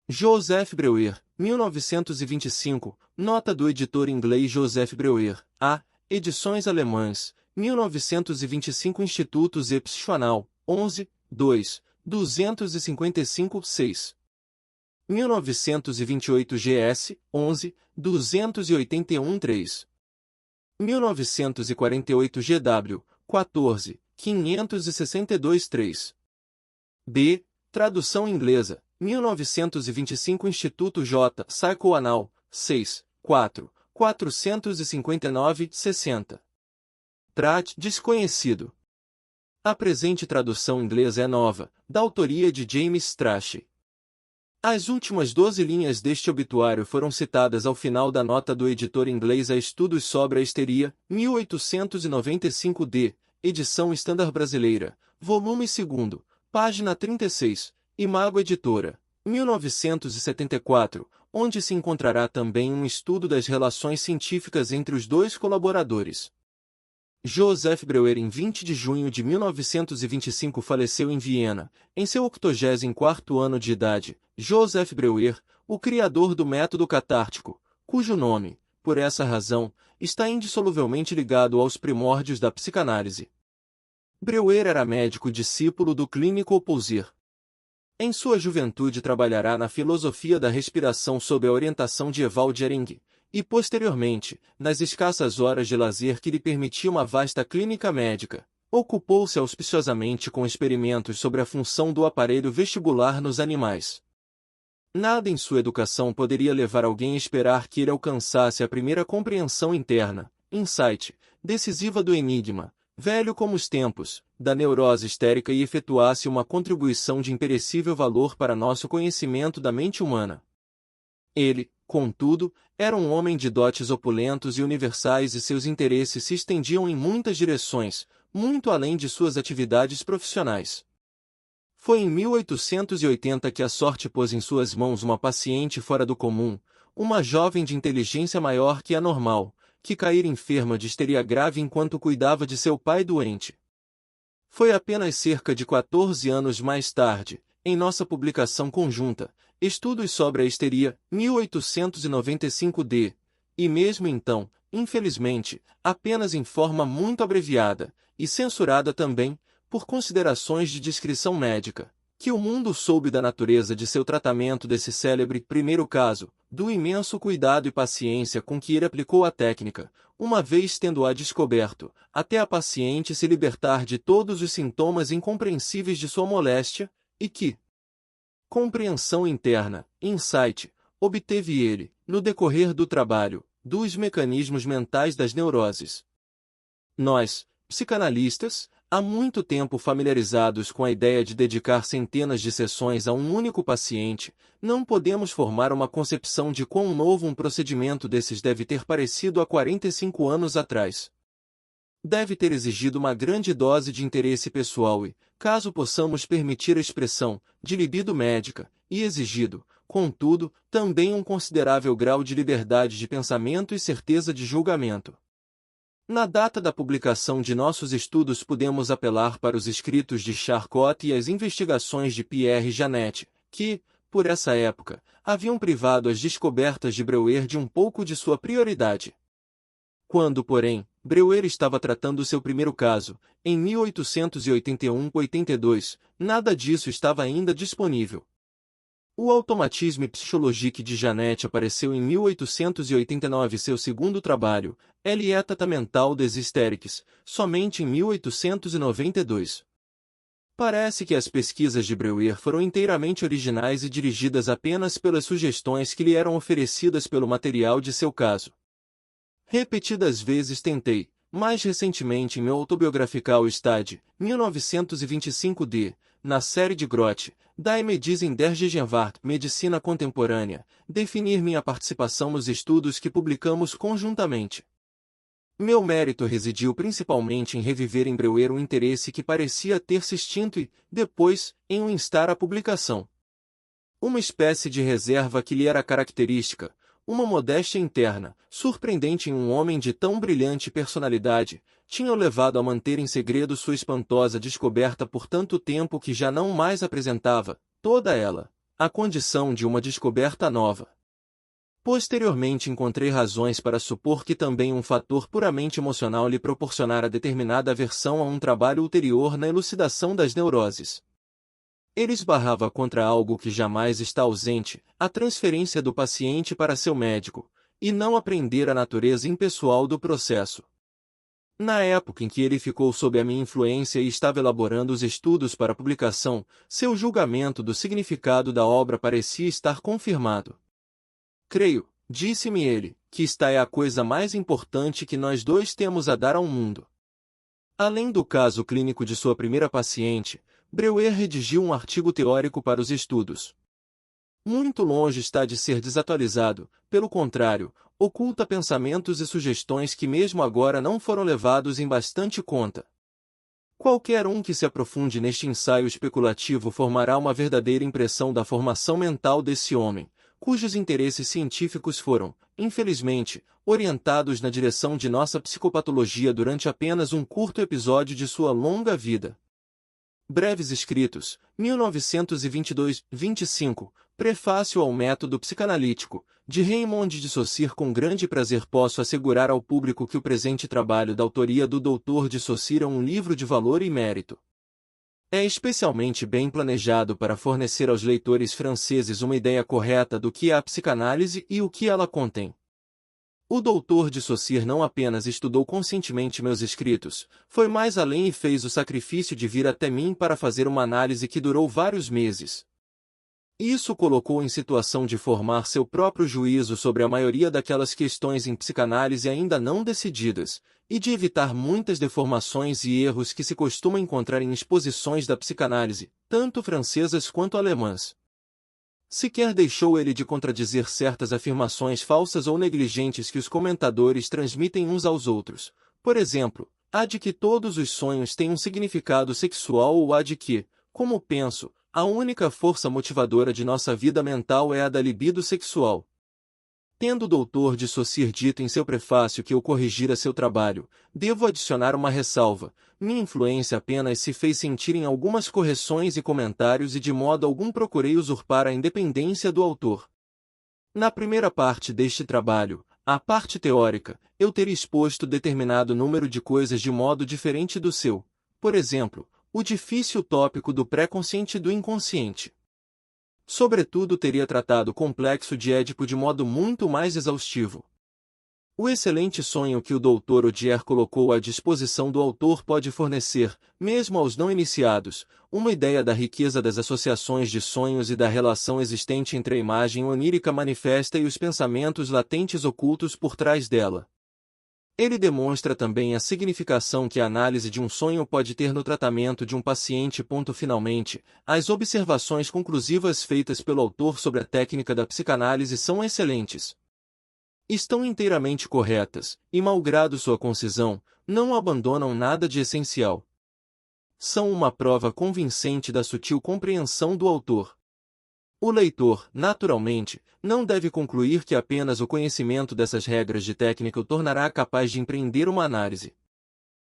Joseph Breuer, 1925, nota do editor inglês Joseph Breuer, A. Edições Alemãs, 1925 Institutos Epsichonal, 11, 2, 255, 6. 1928 GS, 11, 281, 3. 1948 GW, 14, 562, 3. B. Tradução inglesa, 1925 Instituto J. Psychoanal, 6, 4, 459, 60. Trat. Desconhecido. A presente tradução inglesa é nova, da autoria de James Strachey. As últimas 12 linhas deste obituário foram citadas ao final da nota do editor inglês a Estudos sobre a Histeria, 1895d, edição Standard Brasileira, volume 2, página 36, Imago Editora, 1974, onde se encontrará também um estudo das relações científicas entre os dois colaboradores. Joseph Breuer, em 20 de junho de 1925, faleceu em Viena, em seu 84º ano de idade. Joseph Breuer, o criador do método catártico, cujo nome, por essa razão, está indissoluvelmente ligado aos primórdios da psicanálise. Breuer era médico discípulo do clínico Opousier. Em sua juventude trabalhará na filosofia da respiração sob a orientação de Ewald Ehring, e posteriormente, nas escassas horas de lazer que lhe permitia uma vasta clínica médica, ocupou-se auspiciosamente com experimentos sobre a função do aparelho vestibular nos animais. Nada em sua educação poderia levar alguém a esperar que ele alcançasse a primeira compreensão interna, insight, decisiva do enigma, velho como os tempos, da neurose histérica e efetuasse uma contribuição de imperecível valor para nosso conhecimento da mente humana. Ele, contudo, era um homem de dotes opulentos e universais e seus interesses se estendiam em muitas direções, muito além de suas atividades profissionais. Foi em 1880 que a sorte pôs em suas mãos uma paciente fora do comum, uma jovem de inteligência maior que a normal, que caíra enferma de histeria grave enquanto cuidava de seu pai doente. Foi apenas cerca de 14 anos mais tarde, em nossa publicação conjunta, Estudos sobre a Histeria, 1895d, e mesmo então, infelizmente, apenas em forma muito abreviada, e censurada também, por considerações de descrição médica, que o mundo soube da natureza de seu tratamento desse célebre primeiro caso, do imenso cuidado e paciência com que ele aplicou a técnica, uma vez tendo-a descoberto, até a paciente se libertar de todos os sintomas incompreensíveis de sua moléstia, e que compreensão interna, insight, obteve ele, no decorrer do trabalho, dos mecanismos mentais das neuroses. Nós, psicanalistas, há muito tempo familiarizados com a ideia de dedicar centenas de sessões a um único paciente, não podemos formar uma concepção de quão novo um procedimento desses deve ter parecido há 45 anos atrás. Deve ter exigido uma grande dose de interesse pessoal e, caso possamos permitir a expressão, de libido médica, e exigido, contudo, também um considerável grau de liberdade de pensamento e certeza de julgamento. Na data da publicação de nossos estudos podemos apelar para os escritos de Charcot e as investigações de Pierre Janet, que, por essa época, haviam privado as descobertas de Breuer de um pouco de sua prioridade. Quando, porém, Breuer estava tratando seu primeiro caso, em 1881-82, nada disso estava ainda disponível. O Automatisme Psychologique de Janet apareceu em 1889 seu segundo trabalho, L'état mental des hystériques, somente em 1892. Parece que as pesquisas de Breuer foram inteiramente originais e dirigidas apenas pelas sugestões que lhe eram oferecidas pelo material de seu caso. Repetidas vezes tentei, mais recentemente em meu autobiografical Stade, 1925d, na série de Grotte, Die Medizin der Gegenwart, Medicina Contemporânea, definir minha participação nos estudos que publicamos conjuntamente. Meu mérito residiu principalmente em reviver em Breuer um interesse que parecia ter se extinto e, depois, em o instar à publicação. Uma espécie de reserva que lhe era característica, uma modéstia interna, surpreendente em um homem de tão brilhante personalidade, tinha-o levado a manter em segredo sua espantosa descoberta por tanto tempo que já não mais apresentava, toda ela, a condição de uma descoberta nova. Posteriormente encontrei razões para supor que também um fator puramente emocional lhe proporcionara determinada aversão a um trabalho ulterior na elucidação das neuroses. Ele esbarrava contra algo que jamais está ausente, a transferência do paciente para seu médico, e não aprender a natureza impessoal do processo. Na época em que ele ficou sob a minha influência e estava elaborando os estudos para publicação, seu julgamento do significado da obra parecia estar confirmado. Creio, disse-me ele, que esta é a coisa mais importante que nós dois temos a dar ao mundo. Além do caso clínico de sua primeira paciente, Breuer redigiu um artigo teórico para os estudos. Muito longe está de ser desatualizado, pelo contrário, oculta pensamentos e sugestões que mesmo agora não foram levados em bastante conta. Qualquer um que se aprofunde neste ensaio especulativo formará uma verdadeira impressão da formação mental desse homem, cujos interesses científicos foram, infelizmente, orientados na direção de nossa psicopatologia durante apenas um curto episódio de sua longa vida. Breves Escritos, 1922-25, Prefácio ao Método Psicanalítico, de Raymond de Saussure. Com grande prazer posso assegurar ao público que o presente trabalho da autoria do Dr. de Saussure é um livro de valor e mérito. É especialmente bem planejado para fornecer aos leitores franceses uma ideia correta do que é a psicanálise e o que ela contém. O Dr. de Saussure não apenas estudou conscientemente meus escritos, foi mais além e fez o sacrifício de vir até mim para fazer uma análise que durou vários meses. Isso colocou em situação de formar seu próprio juízo sobre a maioria daquelas questões em psicanálise ainda não decididas, e de evitar muitas deformações e erros que se costuma encontrar em exposições da psicanálise, tanto francesas quanto alemãs. Sequer deixou ele de contradizer certas afirmações falsas ou negligentes que os comentadores transmitem uns aos outros. Por exemplo, a de que todos os sonhos têm um significado sexual ou a de que, como penso, a única força motivadora de nossa vida mental é a da libido sexual. Tendo o Dr. de Saussure dito em seu prefácio que eu corrigira seu trabalho, devo adicionar uma ressalva. Minha influência apenas se fez sentir em algumas correções e comentários e de modo algum procurei usurpar a independência do autor. Na primeira parte deste trabalho, a parte teórica, eu teria exposto determinado número de coisas de modo diferente do seu. Por exemplo, o difícil tópico do pré-consciente e do inconsciente. Sobretudo teria tratado o complexo de Édipo de modo muito mais exaustivo. O excelente sonho que o Dr. Odier colocou à disposição do autor pode fornecer, mesmo aos não iniciados, uma ideia da riqueza das associações de sonhos e da relação existente entre a imagem onírica manifesta e os pensamentos latentes ocultos por trás dela. Ele demonstra também a significação que a análise de um sonho pode ter no tratamento de um paciente. Finalmente, as observações conclusivas feitas pelo autor sobre a técnica da psicanálise são excelentes. Estão inteiramente corretas, e malgrado sua concisão, não abandonam nada de essencial. São uma prova convincente da sutil compreensão do autor. O leitor, naturalmente, não deve concluir que apenas o conhecimento dessas regras de técnica o tornará capaz de empreender uma análise.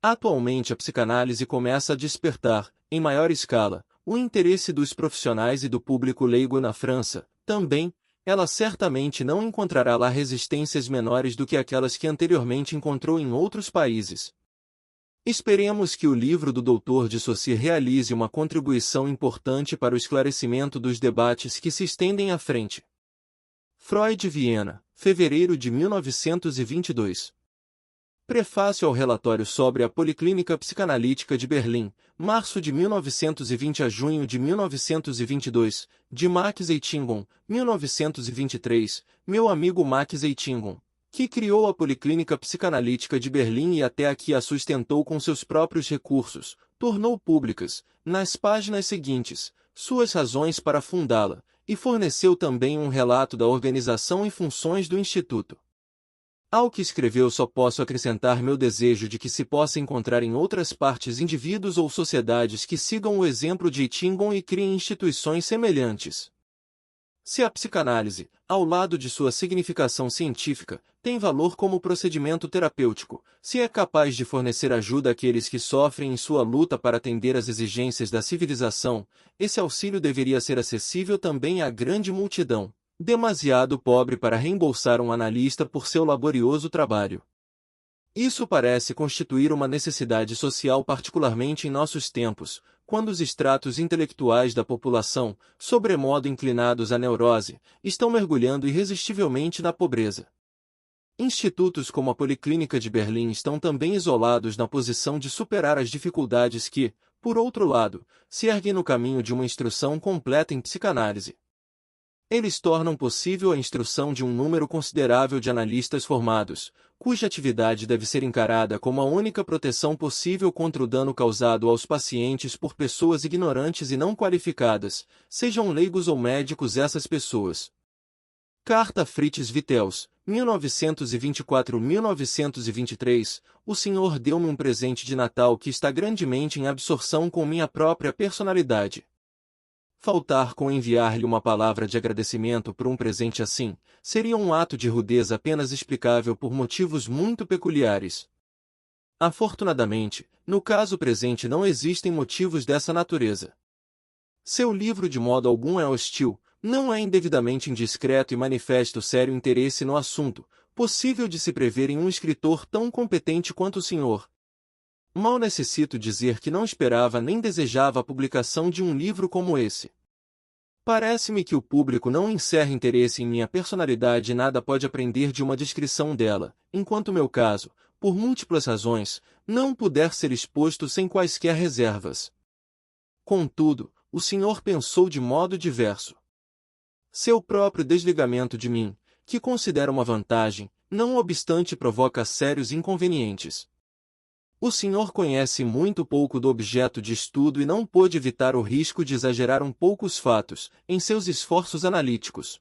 Atualmente a psicanálise começa a despertar, em maior escala, o interesse dos profissionais e do público leigo na França. Também, ela certamente não encontrará lá resistências menores do que aquelas que anteriormente encontrou em outros países. Esperemos que o livro do Dr. de Saussure realize uma contribuição importante para o esclarecimento dos debates que se estendem à frente. Freud, Viena, fevereiro de 1922. Prefácio ao relatório sobre a Policlínica Psicanalítica de Berlim, março de 1920 a junho de 1922, de Max Eitingon, 1923, meu amigo Max Eitingon, que criou a Policlínica Psicanalítica de Berlim e até aqui a sustentou com seus próprios recursos, tornou públicas, nas páginas seguintes, suas razões para fundá-la, e forneceu também um relato da organização e funções do Instituto. Ao que escreveu só posso acrescentar meu desejo de que se possa encontrar em outras partes indivíduos ou sociedades que sigam o exemplo de Eitingon e criem instituições semelhantes. Se a psicanálise, ao lado de sua significação científica, tem valor como procedimento terapêutico, se é capaz de fornecer ajuda àqueles que sofrem em sua luta para atender às exigências da civilização, esse auxílio deveria ser acessível também à grande multidão, demasiado pobre para reembolsar um analista por seu laborioso trabalho. Isso parece constituir uma necessidade social particularmente em nossos tempos, quando os estratos intelectuais da população, sobremodo inclinados à neurose, estão mergulhando irresistivelmente na pobreza. Institutos como a Policlínica de Berlim estão também isolados na posição de superar as dificuldades que, por outro lado, se erguem no caminho de uma instrução completa em psicanálise. Eles tornam possível a instrução de um número considerável de analistas formados, cuja atividade deve ser encarada como a única proteção possível contra o dano causado aos pacientes por pessoas ignorantes e não qualificadas, sejam leigos ou médicos essas pessoas. Carta Fritz Vitels, 1924-1923, o Senhor deu-me um presente de Natal que está grandemente em absorção com minha própria personalidade. Faltar com enviar-lhe uma palavra de agradecimento por um presente assim, seria um ato de rudeza apenas explicável por motivos muito peculiares. Afortunadamente, no caso presente não existem motivos dessa natureza. Seu livro de modo algum é hostil, não é indevidamente indiscreto e manifesta o sério interesse no assunto, possível de se prever em um escritor tão competente quanto o senhor. Mal necessito dizer que não esperava nem desejava a publicação de um livro como esse. Parece-me que o público não encerra interesse em minha personalidade e nada pode aprender de uma descrição dela, enquanto meu caso, por múltiplas razões, não puder ser exposto sem quaisquer reservas. Contudo, o senhor pensou de modo diverso. Seu próprio desligamento de mim, que considero uma vantagem, não obstante provoca sérios inconvenientes. O senhor conhece muito pouco do objeto de estudo e não pôde evitar o risco de exagerar um pouco os fatos, em seus esforços analíticos.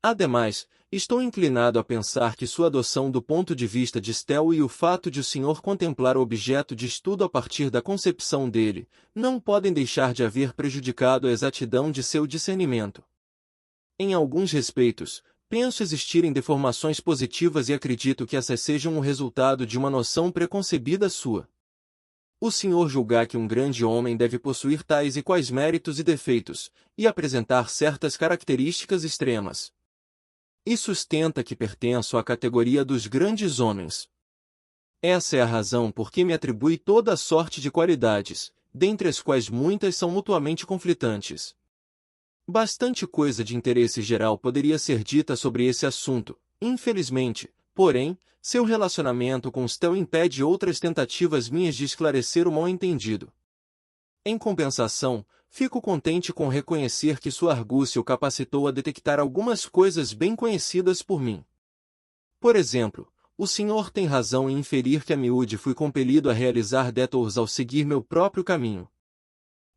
Ademais, estou inclinado a pensar que sua adoção do ponto de vista de Stel e o fato de o senhor contemplar o objeto de estudo a partir da concepção dele, não podem deixar de haver prejudicado a exatidão de seu discernimento. Em alguns respeitos, penso existirem deformações positivas e acredito que essas sejam o resultado de uma noção preconcebida sua. O senhor julgar que um grande homem deve possuir tais e quais méritos e defeitos, e apresentar certas características extremas. E sustenta que pertenço à categoria dos grandes homens. Essa é a razão por que me atribui toda a sorte de qualidades, dentre as quais muitas são mutuamente conflitantes. Bastante coisa de interesse geral poderia ser dita sobre esse assunto. Infelizmente, porém, seu relacionamento com Stel impede outras tentativas minhas de esclarecer o mal-entendido. Em compensação, fico contente com reconhecer que sua argúcia o capacitou a detectar algumas coisas bem conhecidas por mim. Por exemplo, o senhor tem razão em inferir que a miúde fui compelido a realizar détours ao seguir meu próprio caminho.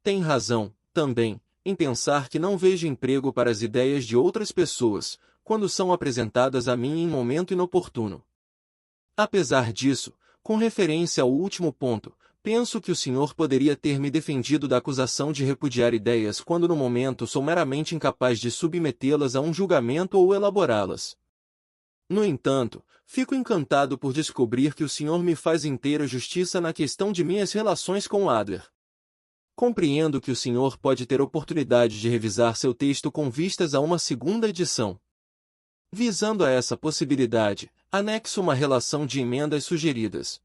Tem razão, também, em pensar que não vejo emprego para as ideias de outras pessoas, quando são apresentadas a mim em momento inoportuno. Apesar disso, com referência ao último ponto, penso que o senhor poderia ter me defendido da acusação de repudiar ideias quando no momento sou meramente incapaz de submetê-las a um julgamento ou elaborá-las. No entanto, fico encantado por descobrir que o senhor me faz inteira justiça na questão de minhas relações com Adler. Compreendo que o senhor pode ter oportunidade de revisar seu texto com vistas a uma segunda edição. Visando a essa possibilidade, anexo uma relação de emendas sugeridas.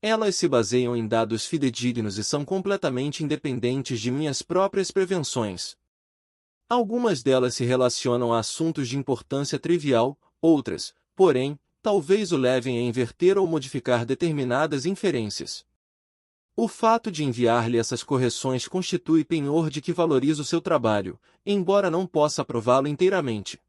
Elas se baseiam em dados fidedignos e são completamente independentes de minhas próprias prevenções. Algumas delas se relacionam a assuntos de importância trivial, outras, porém, talvez o levem a inverter ou modificar determinadas inferências. O fato de enviar-lhe essas correções constitui penhor de que valorizo seu trabalho, embora não possa aprová-lo inteiramente.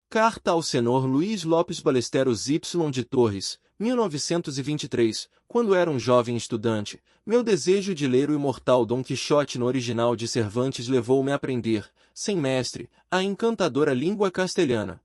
Carta ao senhor Luiz Lopes Ballesteros Y de Torres, 1923, quando era um jovem estudante, meu desejo de ler o imortal Dom Quixote no original de Cervantes levou-me a aprender, sem mestre, a encantadora língua castelhana.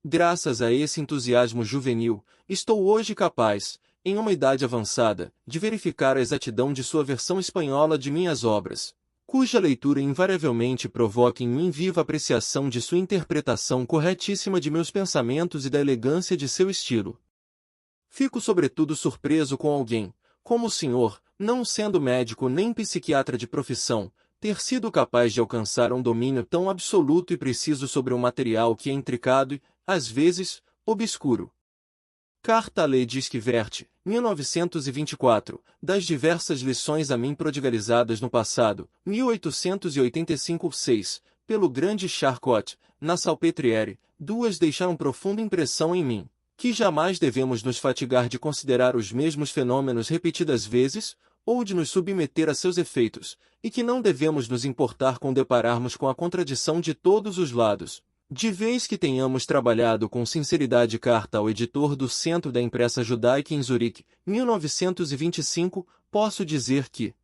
Graças a esse entusiasmo juvenil, estou hoje capaz, em uma idade avançada, de verificar a exatidão de sua versão espanhola de minhas obras. cuja leitura invariavelmente provoca em mim viva apreciação de sua interpretação corretíssima de meus pensamentos e da elegância de seu estilo. Fico sobretudo surpreso com alguém, como o senhor, não sendo médico nem psiquiatra de profissão, ter sido capaz de alcançar um domínio tão absoluto e preciso sobre um material que é intricado e, às vezes, obscuro. Carta a Lady Esquiverte, 1924, das diversas lições a mim prodigalizadas no passado, 1885-6, pelo grande Charcot, na Salpêtrière, duas deixaram profunda impressão em mim, que jamais devemos nos fatigar de considerar os mesmos fenômenos repetidas vezes, ou de nos submeter a seus efeitos, e que não devemos nos importar com depararmos com a contradição de todos os lados. De vez que tenhamos trabalhado com sinceridade. Carta ao editor do Centro da Impressa Judaica em Zurique, 1925, posso dizer que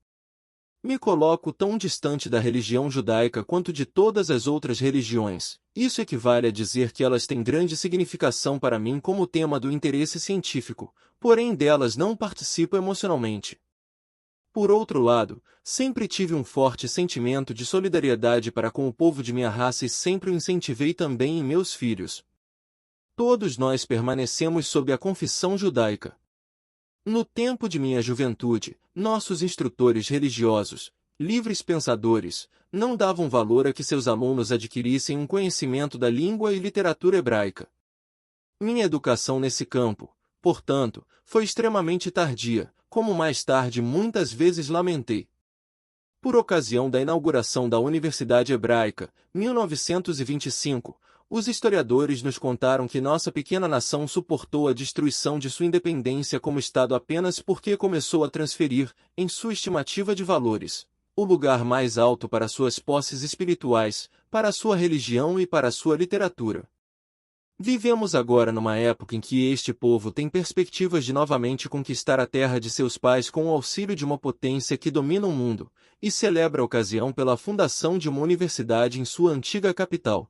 me coloco tão distante da religião judaica quanto de todas as outras religiões. Isso equivale a dizer que elas têm grande significação para mim como tema do interesse científico, porém delas não participo emocionalmente. Por outro lado, sempre tive um forte sentimento de solidariedade para com o povo de minha raça e sempre o incentivei também em meus filhos. Todos nós permanecemos sob a confissão judaica. No tempo de minha juventude, nossos instrutores religiosos, livres pensadores, não davam valor a que seus alunos adquirissem um conhecimento da língua e literatura hebraica. Minha educação nesse campo, portanto, foi extremamente tardia, como mais tarde muitas vezes lamentei. Por ocasião da inauguração da Universidade Hebraica, 1925, os historiadores nos contaram que nossa pequena nação suportou a destruição de sua independência como Estado apenas porque começou a transferir, em sua estimativa de valores, o lugar mais alto para suas posses espirituais, para sua religião e para sua literatura. Vivemos agora numa época em que este povo tem perspectivas de novamente conquistar a terra de seus pais com o auxílio de uma potência que domina o mundo, e celebra a ocasião pela fundação de uma universidade em sua antiga capital.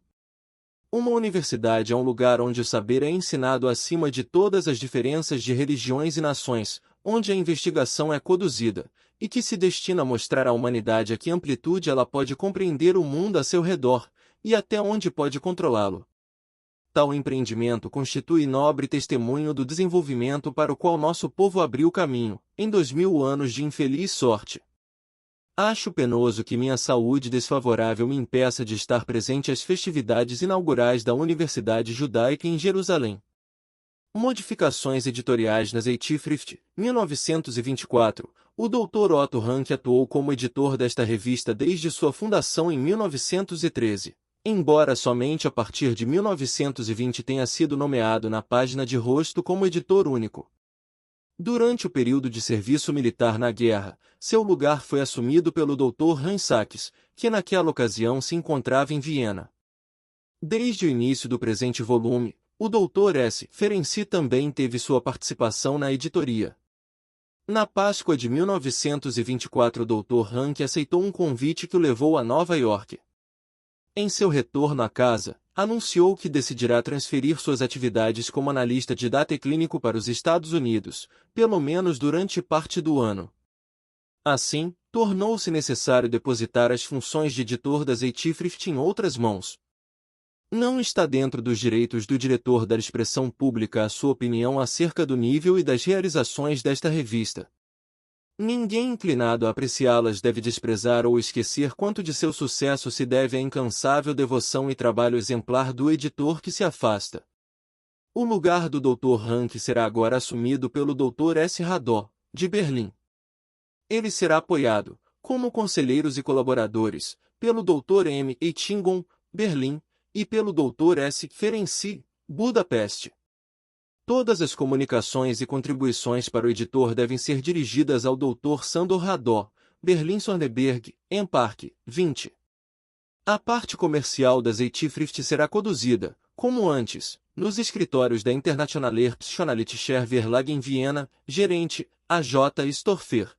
Uma universidade é um lugar onde o saber é ensinado acima de todas as diferenças de religiões e nações, onde a investigação é conduzida, e que se destina a mostrar à humanidade a que amplitude ela pode compreender o mundo a seu redor, e até onde pode controlá-lo. Tal empreendimento constitui nobre testemunho do desenvolvimento para o qual nosso povo abriu caminho, em 2000 anos de infeliz sorte. Acho penoso que minha saúde desfavorável me impeça de estar presente às festividades inaugurais da Universidade Judaica em Jerusalém. Modificações editoriais na Zeitschrift, 1924. O Dr. Otto Rank atuou como editor desta revista desde sua fundação em 1913. Embora somente a partir de 1920 tenha sido nomeado na página de rosto como editor único. Durante o período de serviço militar na guerra, seu lugar foi assumido pelo Dr. Hans Sachs, que naquela ocasião se encontrava em Viena. Desde o início do presente volume, o Dr. S. Ferenczi também teve sua participação na editoria. Na Páscoa de 1924, o Dr. Rank aceitou um convite que o levou a Nova York. Em seu retorno à casa, anunciou que decidirá transferir suas atividades como analista de data clínico para os Estados Unidos, pelo menos durante parte do ano. Assim, tornou-se necessário depositar as funções de editor da Zeitschrift em outras mãos. Não está dentro dos direitos do diretor dar expressão pública a sua opinião acerca do nível e das realizações desta revista. Ninguém inclinado a apreciá-las deve desprezar ou esquecer quanto de seu sucesso se deve à incansável devoção e trabalho exemplar do editor que se afasta. O lugar do Dr. Rank será agora assumido pelo Dr. S. Radó, de Berlim. Ele será apoiado, como conselheiros e colaboradores, pelo Dr. M. Eitingon, Berlim, e pelo Dr. S. Ferenczi, Budapeste. Todas as comunicações e contribuições para o editor devem ser dirigidas ao Dr. Sandor Radó, Berlim-Sonneberg, Park, 20. A parte comercial da Zeitschrift será conduzida, como antes, nos escritórios da Internationaler Psychoanalytischer Verlag em Viena, gerente, A. J. Storfer.